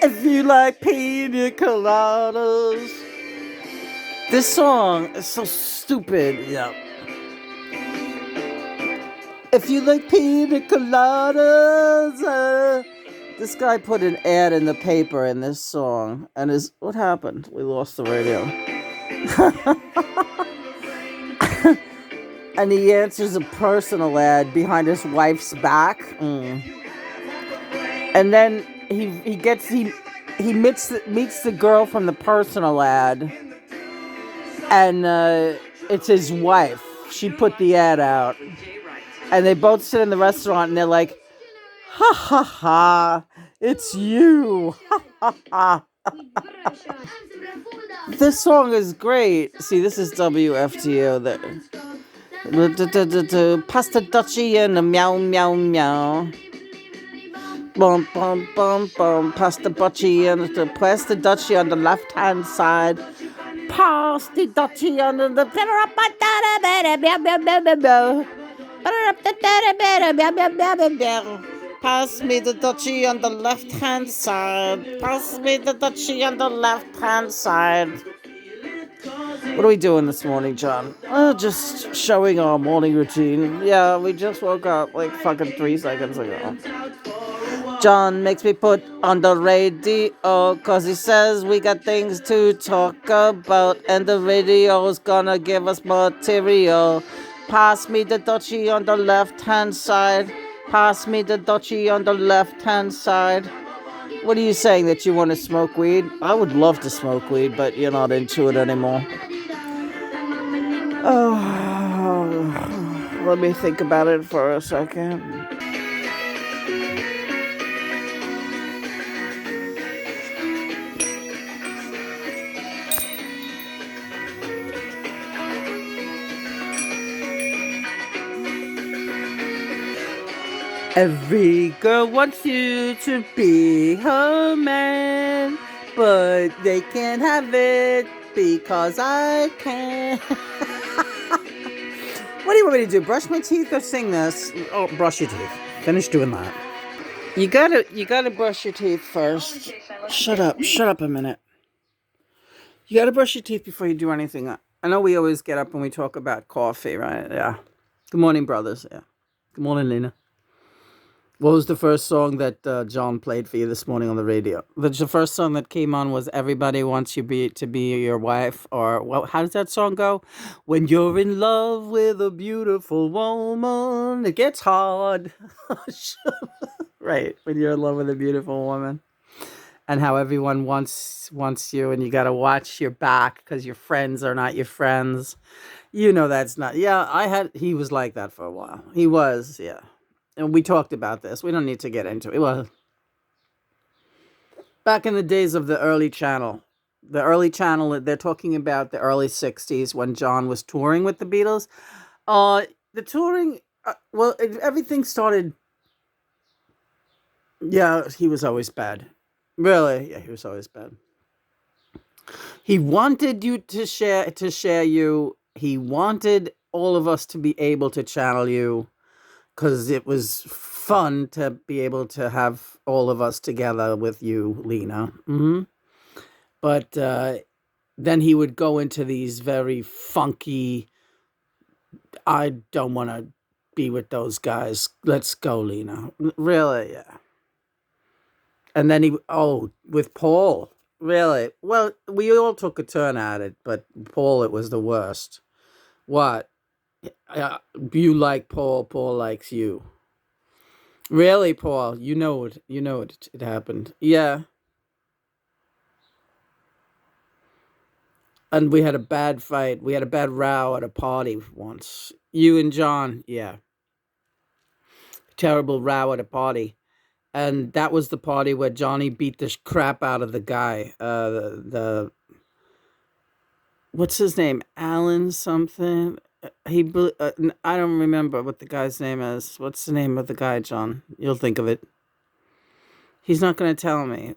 If you like pina coladas. This song is so stupid. Yeah. If you like pina coladas. This guy put an ad in the paper in this song. And what happened? We lost the radio. And he answers a personal ad behind his wife's back. And then he meets the girl from the personal ad, and it's his wife. She put the ad out, and they both sit in the restaurant, and they're like, "Ha ha ha! It's you! Ha ha ha!" This song is great. See, this is WFTO. Pasta Dutchie and a meow meow meow. Bum bum bum bum. Pasta Dutchie and the Dutchie on the left hand side. Pasta Dutchie on the Pass me the Dutchie on the left hand side. Pass me the Dutchie on the left hand side. What are we doing this morning, John? Just showing our morning routine. Yeah, we just woke up like fucking 3 seconds ago. John makes me put on the radio, cause he says we got things to talk about, and the radio's gonna give us material. Pass me the Dutchie on the left hand side. Pass me the Dutchie on the left hand side. What are you saying, that you want to smoke weed? I would love to smoke weed, but you're not into it anymore. Oh, let me think about it for a second. Every girl wants you to be her man, but they can't have it because I can. What do you want me to do? Brush my teeth or sing this? Oh, brush your teeth. Finish doing that. You gotta brush your teeth first. Shut up a minute. You gotta brush your teeth before you do anything. I know we always get up and we talk about coffee, right? Yeah. Good morning, brothers. Yeah. Good morning, Lena. What was the first song that John played for you this morning on the radio? The first song that came on was "Everybody Wants You to Be Your Wife," or well, how does that song go? When you're in love with a beautiful woman, it gets hard. Right, when you're in love with a beautiful woman, and how everyone wants you, and you got to watch your back because your friends are not your friends. You know that's not. Yeah, he was like that for a while. He was, yeah. And we talked about this. We don't need to get into it. Well, back in the days of the early channel, they're talking about the early 60s when John was touring with the Beatles. The touring, everything started. Yeah, he was always bad. Really? Yeah, he was always bad. He wanted you to share you. He wanted all of us to be able to channel you, because it was fun to be able to have all of us together with you, Lena. But then he would go into these very funky, I don't want to be with those guys. Let's go, Lena. Really? Yeah. And then with Paul. Really? Well, we all took a turn at it, but Paul, it was the worst. What? You like Paul, Paul likes you. Really, Paul? You know it happened. Yeah. And we had a bad fight. We had a bad row at a party once. You and John, yeah. Terrible row at a party. And that was the party where Johnny beat the crap out of the guy. What's his name? Alan something? I don't remember what the guy's name is. What's the name of the guy, John? You'll think of it. He's not going to tell me.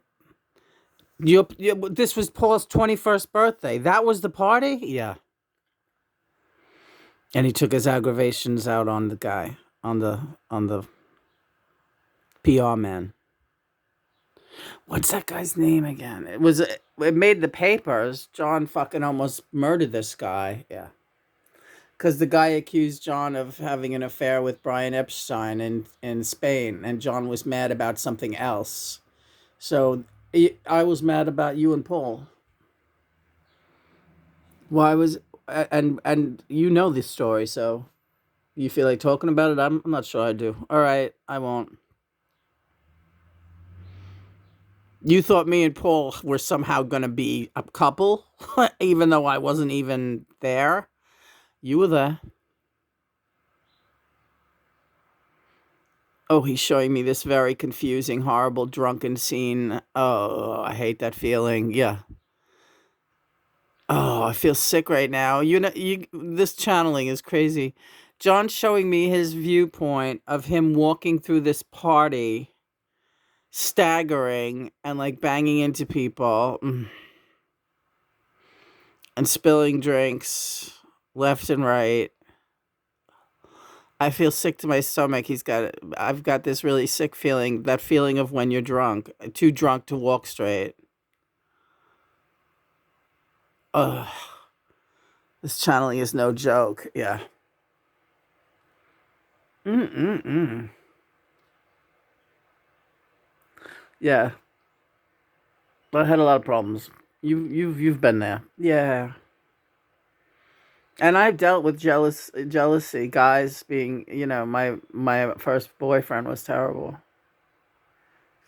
This was Paul's 21st birthday. That was the party? Yeah. And he took his aggravations out on the guy, on the PR man. What's that guy's name again? It made the papers. John fucking almost murdered this guy. Yeah. Because the guy accused John of having an affair with Brian Epstein in Spain, and John was mad about something else. So I was mad about you and Paul. Why was and you know this story, so you feel like talking about it? I'm not sure I do. All right, I won't. You thought me and Paul were somehow going to be a couple, even though I wasn't even there. You were there. Oh, he's showing me this very confusing, horrible, drunken scene. Oh, I hate that feeling. Yeah. Oh, I feel sick right now. This channeling is crazy. John's showing me his viewpoint of him walking through this party, staggering and like banging into people and spilling drinks left and right. I feel sick to my stomach. I've got this really sick feeling, that feeling of when you're drunk, too drunk to walk straight. Ugh, this channeling is no joke. Yeah. Mm-mm-mm. Yeah. I had a lot of problems. You've been there. Yeah. And I've dealt with jealousy, guys being, my first boyfriend was terrible.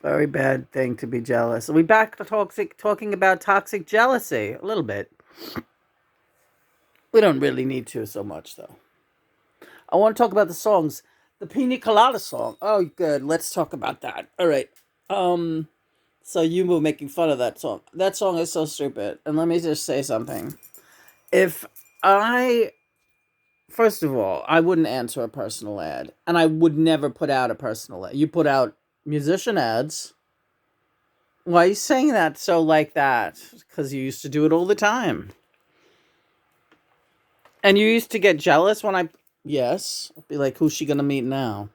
Very bad thing to be jealous. Are we back to talking about toxic jealousy a little bit? We don't really need to so much though. I want to talk about the songs. The Pina Colada song. Oh, good. Let's talk about that. All right. Um. So you were making fun of that song. That song is so stupid. And let me just say something. If I, first of all, I wouldn't answer a personal ad, and I would never put out a personal ad. You put out musician ads. Why are you saying that so like that? Because you used to do it all the time. And you used to get jealous when I. Yes. I'd be like, who's she going to meet now?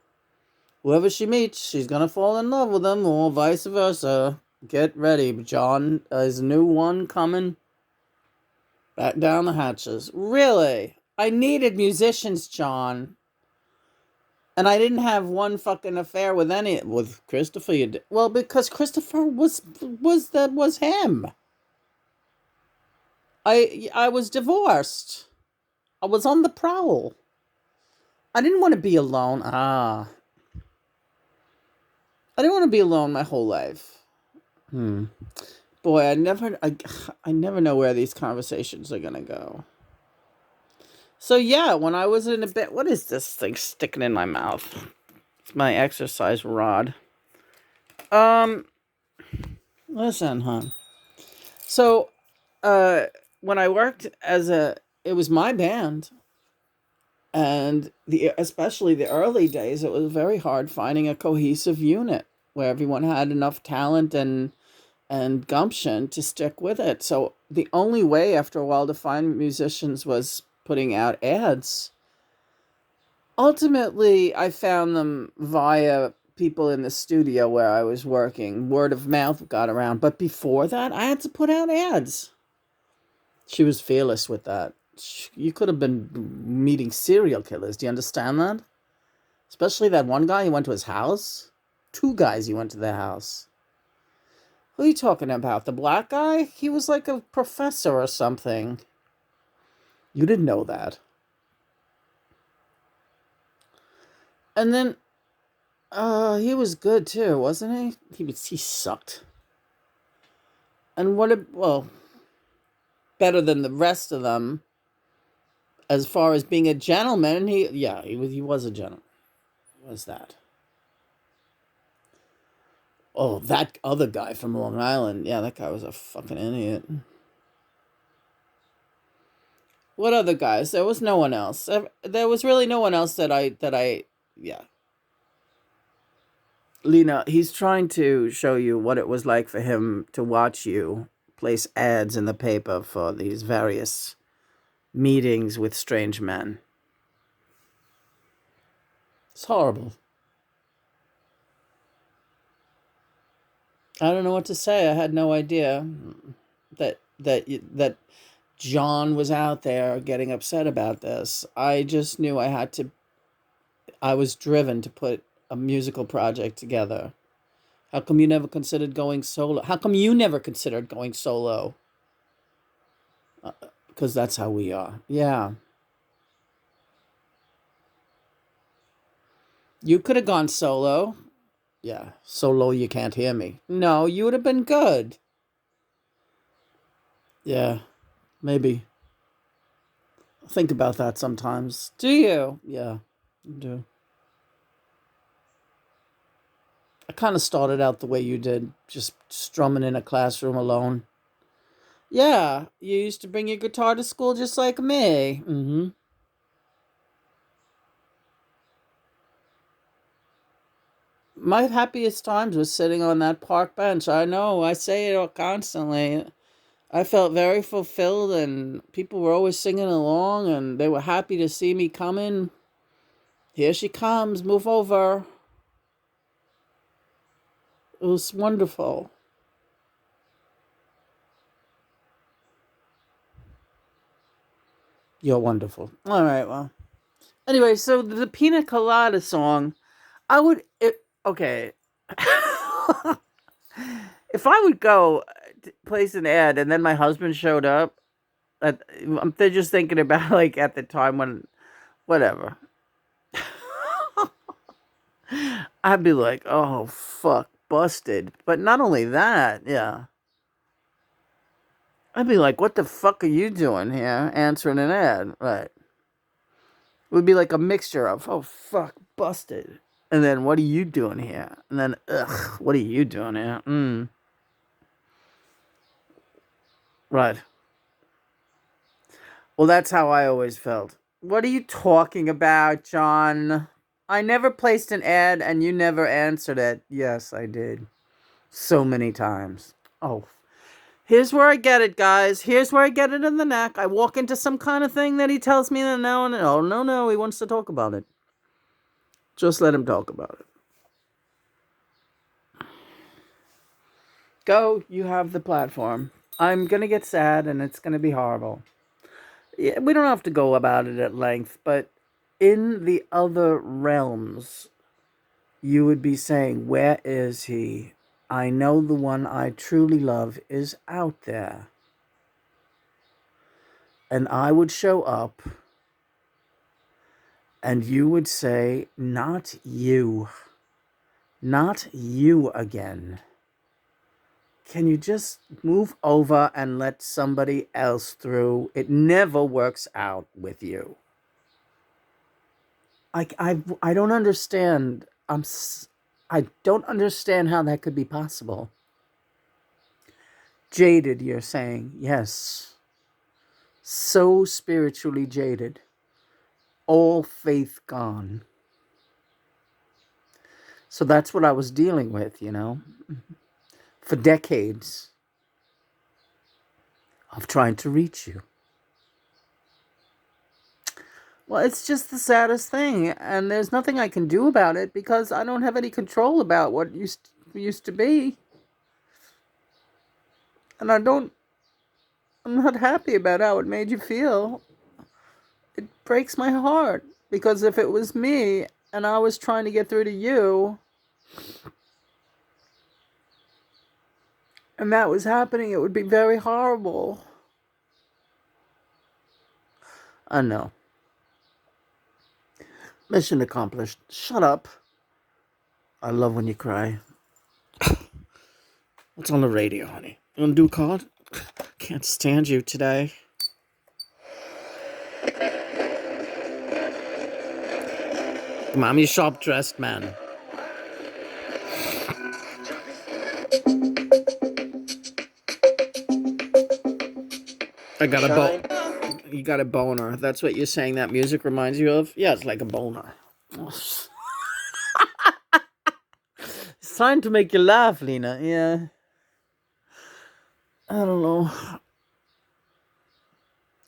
Whoever she meets, she's going to fall in love with them, or vice versa. Get ready. John is a new one coming. Back down the hatches. Really? I needed musicians, John. And I didn't have one fucking affair with Christopher. Well, because Christopher was him. I was divorced. I was on the prowl. I didn't want to be alone. I didn't want to be alone my whole life. Boy, I never know where these conversations are gonna go. So yeah, when I was in a bit, what is this thing sticking in my mouth? It's my exercise rod. Listen, hon. So, when I worked it was my band, and especially the early days, it was very hard finding a cohesive unit where everyone had enough talent and gumption to stick with it. So the only way after a while to find musicians was putting out ads. Ultimately, I found them via people in the studio where I was working. Word of mouth got around. But before that, I had to put out ads. She was fearless with that. You could have been meeting serial killers. Do you understand that? Especially that one guy, you went to his house. Two guys, you went to their house. Who are you talking about? The black guy? He was like a professor or something. You didn't know that. And then, he was good too, wasn't he? He sucked. And well, better than the rest of them as far as being a gentleman. He was a gentleman. What was that? Oh, that other guy from Long Island. Yeah, that guy was a fucking idiot. What other guys? There was no one else. There was really no one else yeah. Lena, he's trying to show you what it was like for him to watch you place ads in the paper for these various meetings with strange men. It's horrible. I don't know what to say. I had no idea that John was out there getting upset about this. I just knew I was driven to put a musical project together. How come you never considered going solo? How come you never considered going solo? Because that's how we are. Yeah. You could have gone solo. Yeah. Solo, you can't hear me. No, you would have been good. Yeah. Maybe. Think about that sometimes. Do you? Yeah. I do. I kind of started out the way you did, just strumming in a classroom alone. Yeah. You used to bring your guitar to school just like me. Mm-hmm. My happiest times was sitting on that park bench. I know, I say it constantly. I felt very fulfilled, and people were always singing along, and they were happy to see me coming. Here she comes, move over. It was wonderful. You're wonderful. All right, well. Anyway, so the Pina Colada song, I would. Okay. If I would go place an ad and then my husband showed up, they're just thinking about like at the time when, whatever. I'd be like, oh, fuck, busted. But not only that, yeah. I'd be like, what the fuck are you doing here answering an ad? Right. It would be like a mixture of, oh, fuck, busted. And then, what are you doing here? And then, ugh, what are you doing here? Right. Well, that's how I always felt. What are you talking about, John? I never placed an ad and you never answered it. Yes, I did. So many times. Oh, here's where I get it, guys. Here's where I get it in the neck. I walk into some kind of thing that he tells me that no, no, no, no, he wants to talk about it. Just let him talk about it. Go, you have the platform. I'm going to get sad and it's going to be horrible. Yeah, we don't have to go about it at length, but in the other realms, you would be saying, where is he? I know the one I truly love is out there. And I would show up and you would say, not you. Not you again. Can you just move over and let somebody else through? It never works out with you. I don't understand. I don't understand how that could be possible. Jaded, you're saying. Yes. So spiritually jaded. All faith gone. So that's what I was dealing with, for decades of trying to reach you. Well, it's just the saddest thing, and there's nothing I can do about it because I don't have any control about what used to be. And I'm not happy about how it made you feel. It breaks my heart because if it was me and I was trying to get through to you and that was happening, it would be very horrible. I know. Mission accomplished. Shut up. I love when you cry. What's on the radio, honey? You want to do a card? Can't stand you today. Come on, you sharp-dressed man. I got a boner. You got a boner. That's what you're saying that music reminds you of? Yeah, it's like a boner. It's trying to make you laugh, Lena. Yeah. I don't know.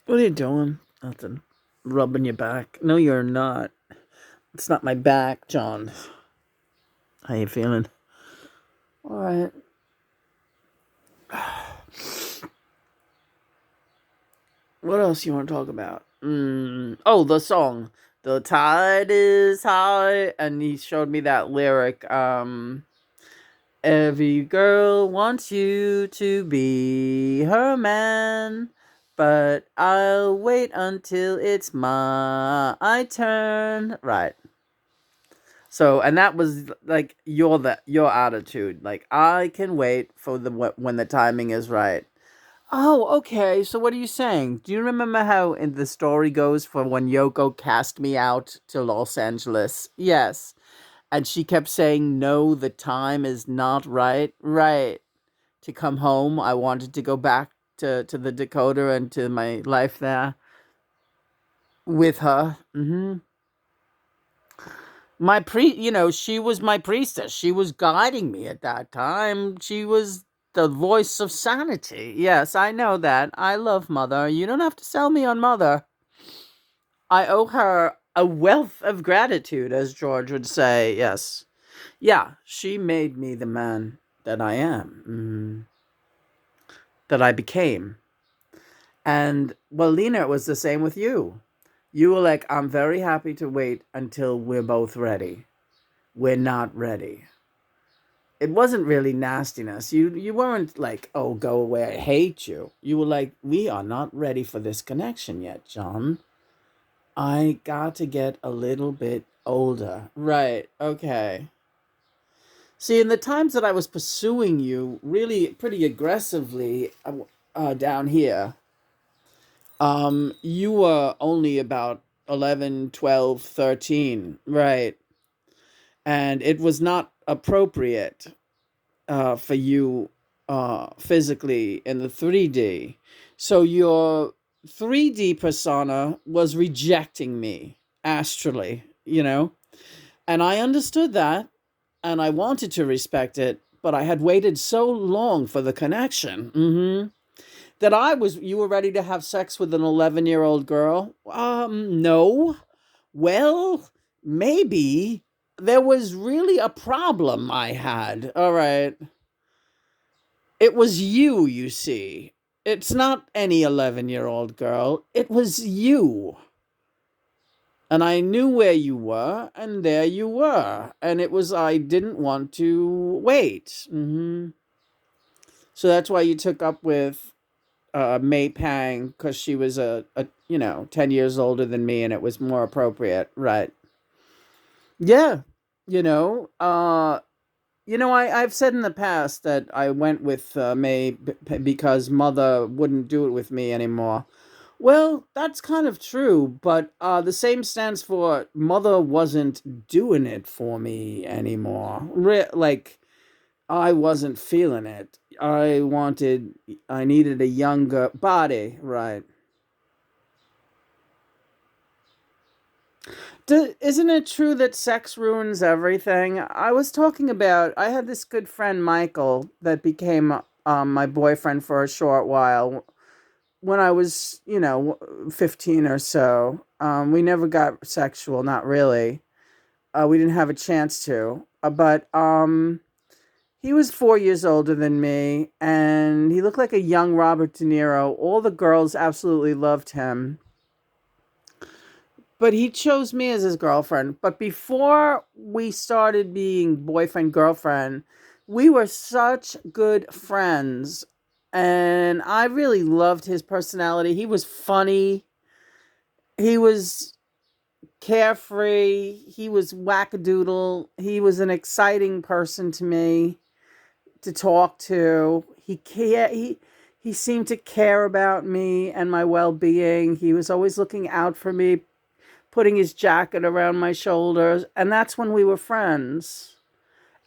What are you doing? Nothing. Rubbing your back. No, you're not. It's not my back, John. How you feeling? All right. What else you want to talk about? Oh, the song. The tide is high. And he showed me that lyric. Every girl wants you to be her man. But I'll wait until it's my turn. Right. So, and that was like your attitude. Like, I can wait for the when the timing is right. Oh, okay. So what are you saying? Do you remember how in the story goes for when Yoko cast me out to Los Angeles? Yes. And she kept saying, no, the time is not right. Right. To come home. I wanted to go back to the Dakota and to my life there with her. She was my priestess. She was guiding me at that time. She was the voice of sanity. Yes, I know that. I love Mother. You don't have to sell me on Mother. I owe her a wealth of gratitude, as George would say. Yes. Yeah, she made me the man that I am, that I became. And, well, Lena, it was the same with you. You were like, I'm very happy to wait until we're both ready. We're not ready. It wasn't really nastiness. You weren't like, oh, go away, I hate you. You were like, we are not ready for this connection yet, John. I got to get a little bit older. Right, okay. See, in the times that I was pursuing you really pretty aggressively down here, you were only about 11, 12, 13, right? And it was not appropriate for you physically in the 3D. So your 3D persona was rejecting me astrally, And I understood that and I wanted to respect it, but I had waited so long for the connection. That you were ready to have sex with an 11-year-old girl? No. Well, maybe there was really a problem I had. All right. It was you see. It's not any 11-year-old girl. It was you. And I knew where you were, and there you were. And I didn't want to wait. So that's why you took up with May Pang, because she was 10 years older than me, and it was more appropriate. Right. Yeah. You know, uh, I've said in the past that I went with May because Mother wouldn't do it with me anymore. Well, that's kind of true, but the same stands for Mother wasn't doing it for me anymore. Like, I wasn't feeling it. I needed a younger body, right? Isn't it true that sex ruins everything? I had this good friend, Michael, that became my boyfriend for a short while when I was, 15 or so. We never got sexual, not really. We didn't have a chance to. But he was 4 years older than me, and he looked like a young Robert De Niro. All the girls absolutely loved him. But he chose me as his girlfriend. But before we started being boyfriend, girlfriend, we were such good friends. And I really loved his personality. He was funny. He was carefree. He was wackadoodle. He was an exciting person to me to talk to. He seemed to care about me and my well-being. He was always looking out for me, putting his jacket around my shoulders, and that's when we were friends.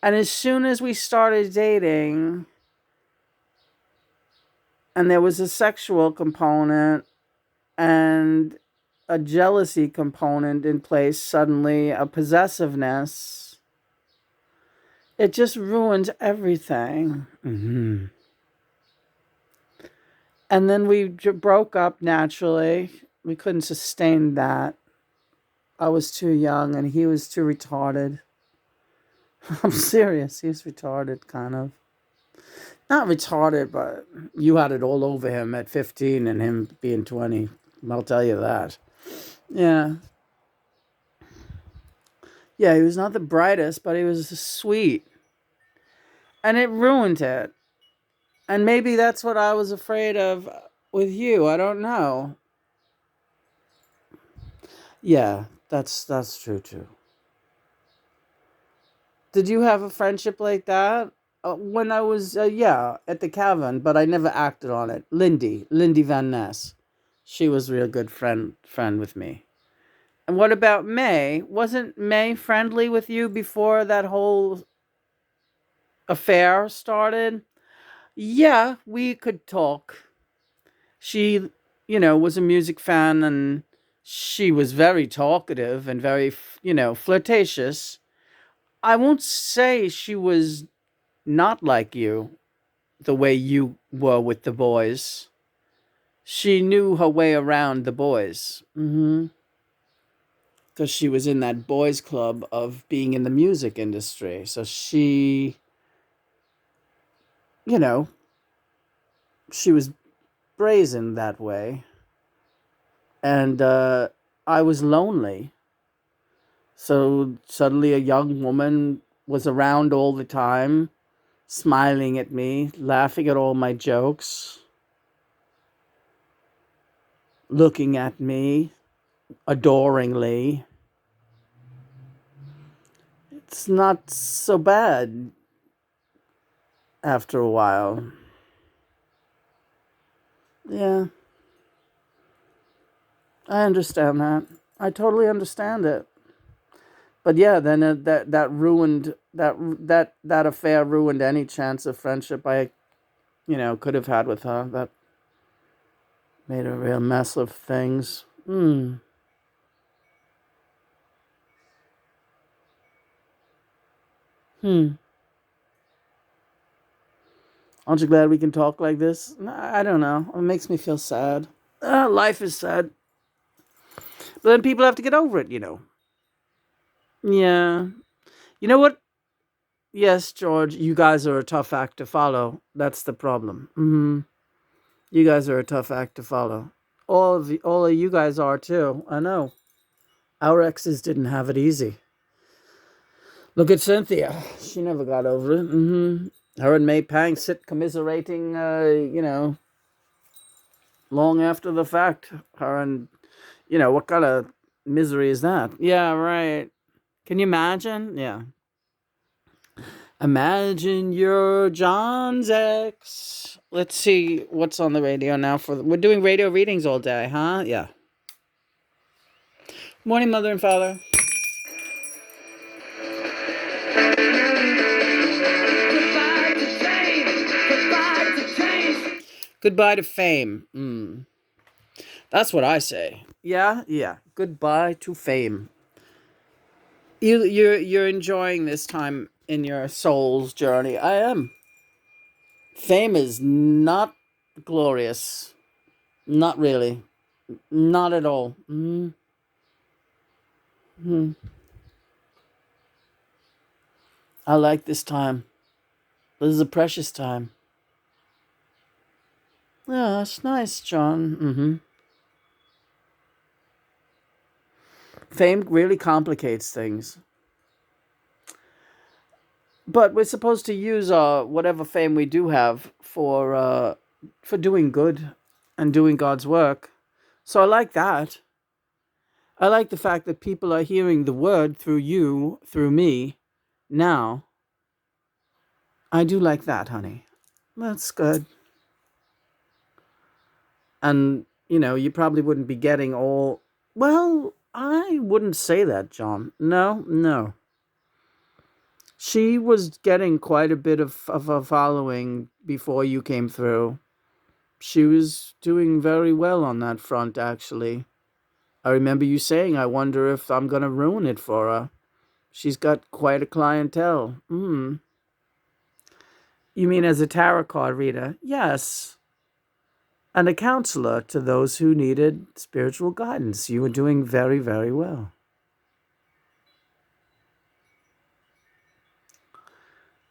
And as soon as we started dating, and there was a sexual component and a jealousy component in place, suddenly a possessiveness, it just ruined everything. And then we broke up naturally. We couldn't sustain that. I was too young and he was too retarded. I'm serious. He was retarded, kind of. Not retarded, but you had it all over him at 15 and him being 20. I'll tell you that. Yeah. Yeah, he was not the brightest, but he was sweet. And it ruined it. And maybe that's what I was afraid of with you. I don't know. Yeah, that's true too. Did you have a friendship like that? When I was, yeah, at the cavern, but I never acted on it. Lindy Van Ness. She was a real good friend with me. And what about May? Wasn't May friendly with you before that whole affair started? Yeah, we could talk. She, was a music fan and she was very talkative and very, flirtatious. I won't say she was not like you, the way you were with the boys. She knew her way around the boys. Because she was in that boys' club of being in the music industry. So you know, she was brazen that way. And I was lonely. So suddenly a young woman was around all the time, smiling at me, laughing at all my jokes, looking at me adoringly. It's not so bad after a while. Yeah, I understand that. I totally understand it. But yeah, then that ruined that affair ruined any chance of friendship I could have had with her. That made a real mess of things. Hmm. Aren't you glad we can talk like this? I don't know. It makes me feel sad. Life is sad, but then people have to get over it. Yeah. You know what? Yes, George. You guys are a tough act to follow. That's the problem. You guys are a tough act to follow. All of you guys are too. I know. Our exes didn't have it easy. Look at Cynthia. She never got over it. Her and May Pang sit commiserating, long after the fact. Her and, what kind of misery is that? Yeah, right. Can you imagine? Yeah. Imagine you're John's ex. Let's see what's on the radio now. We're doing radio readings all day, huh? Yeah. Morning, mother and father. Goodbye to fame. That's what I say. Yeah, yeah. Goodbye to fame. You're enjoying this time in your soul's journey. I am. Fame is not glorious. Not really. Not at all. I like this time. This is a precious time. Yeah, it's nice, John. Fame really complicates things. But we're supposed to use whatever fame we do have for doing good and doing God's work. So I like that. I like the fact that people are hearing the word through you, through me, now. I do like that, honey. That's good. And, you probably wouldn't be getting all. Well, I wouldn't say that, John. No, no. She was getting quite a bit of a following before you came through. She was doing very well on that front, actually. I remember you saying, I wonder if I'm going to ruin it for her. She's got quite a clientele. You mean as a tarot card reader? Yes. And a counselor to those who needed spiritual guidance. You were doing very, very well.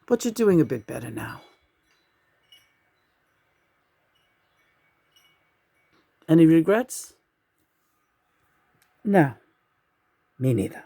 But you're doing a bit better now. Any regrets? No, me neither.